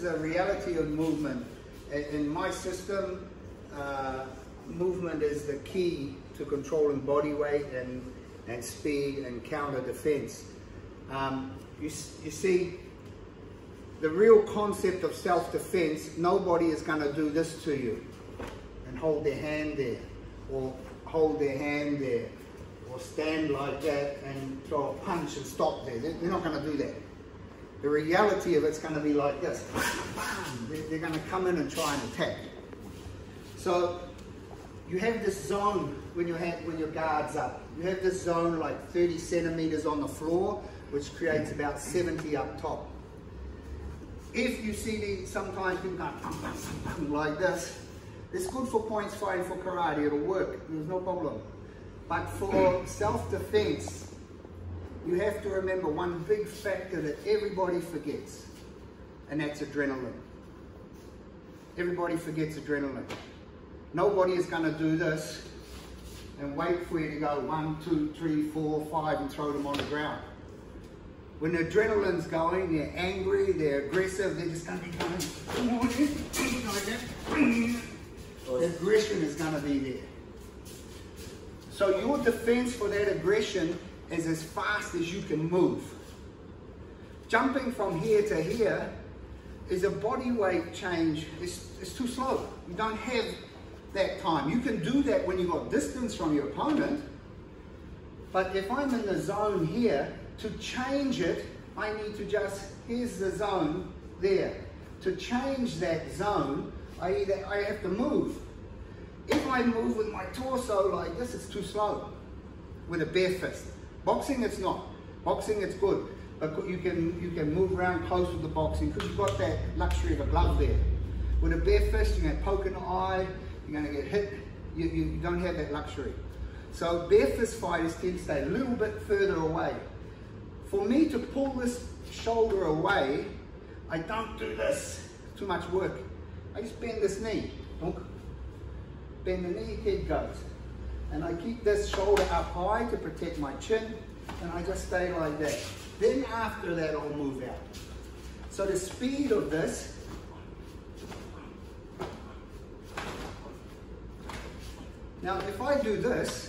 is the reality of movement. In my system, movement is the key to controlling body weight and speed and counter defense. You see, the real concept of self-defense, nobody is going to do this to you and hold their hand there, or hold their hand there, or stand like that and throw a punch and stop there. They're not going to do that. The reality of it's going to be like this. They're going to come in and try and attack. So you have this zone when your guard's up. You have this zone like 30 centimeters on the floor, which creates about 70 up top. If you see sometimes people go like this, it's good for points fighting, for karate, it'll work, there's no problem. But for self-defense, you have to remember one big factor that everybody forgets, and that's adrenaline. Everybody forgets adrenaline. Nobody is going to do this and wait for you to go 1, 2, 3, 4, 5 and throw them on the ground. When the adrenaline's going, they're angry, they're aggressive, they're just going to be coming like that. The aggression is going to be there. So your defense for that aggression is as fast as you can move. Jumping from here to here is a body weight change. It's too slow. You don't have that time. You can do that when you've got distance from your opponent, but if I'm in the zone here, to change it, I need to just, here's the zone there. To change that zone, I have to move. If I move with my torso like this, it's too slow with a bare fist. Boxing, it's not. Boxing, it's good. But you can move around close with the boxing because you've got that luxury of a glove there. With a bare fist, you're going to poke in the eye, you're going to get hit. You don't have that luxury. So bare fist fighters tend to stay a little bit further away. For me to pull this shoulder away, I don't do this. Too much work. I just bend this knee. Bend the knee, head goes. And I keep this shoulder up high to protect my chin, and I just stay like that. Then after that, I'll move out. So the speed of this, now if I do this,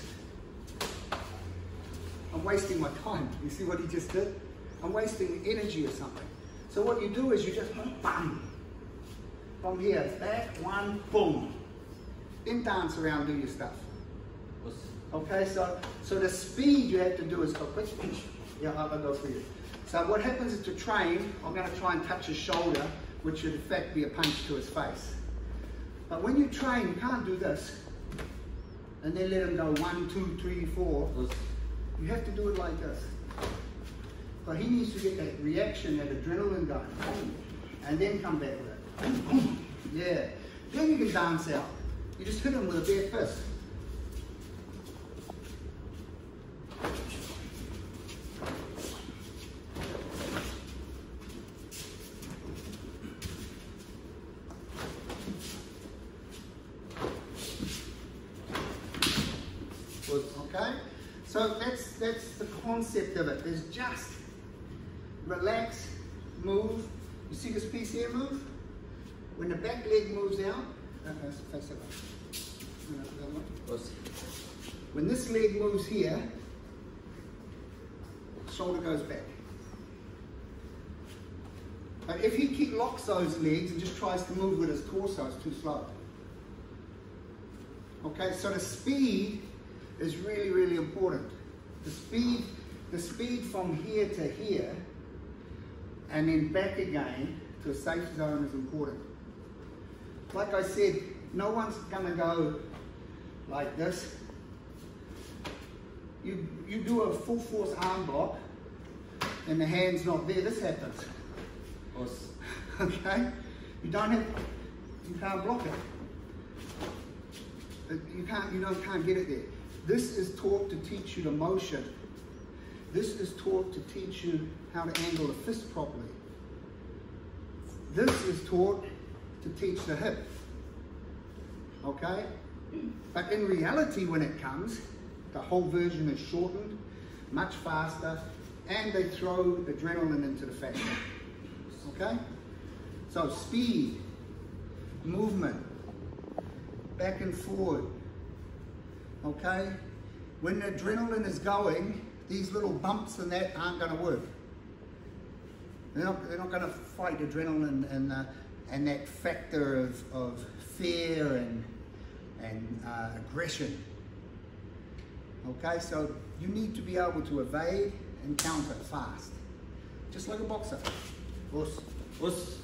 I'm wasting my time. You see what he just did? I'm wasting energy or something. So what you do is you just bam, from here, back, one, boom. Then dance around, do your stuff. Okay, so the speed you have to do is go quick. Yeah, I'll go for you. So what happens is to train, I'm going to try and touch his shoulder, which should in fact be a punch to his face. But when you train, you can't do this. And then let him go 1, 2, 3, 4. You have to do it like this. But he needs to get that reaction, that adrenaline going. And then come back with it. Yeah. Then you can dance out. You just hit him with a bare fist. Okay? So that's the concept of it. Is just relax, move. You see this piece here move? When the back leg moves out, okay, face it up. When this leg moves here, shoulder goes back. But if he locks those legs and just tries to move with his torso, it's too slow. Okay, so the speed is really, really important. The speed from here to here and then back again to a safe zone is important. Like I said, no one's going to go like this. You do a full force arm block and the hand's not there, this happens. Okay? You can't block it. You can't get it there. This is taught to teach you the motion. This is taught to teach you how to angle the fist properly. This is taught to teach the hip. Okay? But in reality, when it comes, the whole version is shortened, much faster, and they throw adrenaline into the factor. Okay? So speed, movement, back and forward, okay? When the adrenaline is going, these little bumps and that aren't going to work. They're not going to fight adrenaline and that factor of fear and aggression. Okay, so you need to be able to evade and counter fast, just like a boxer. Us.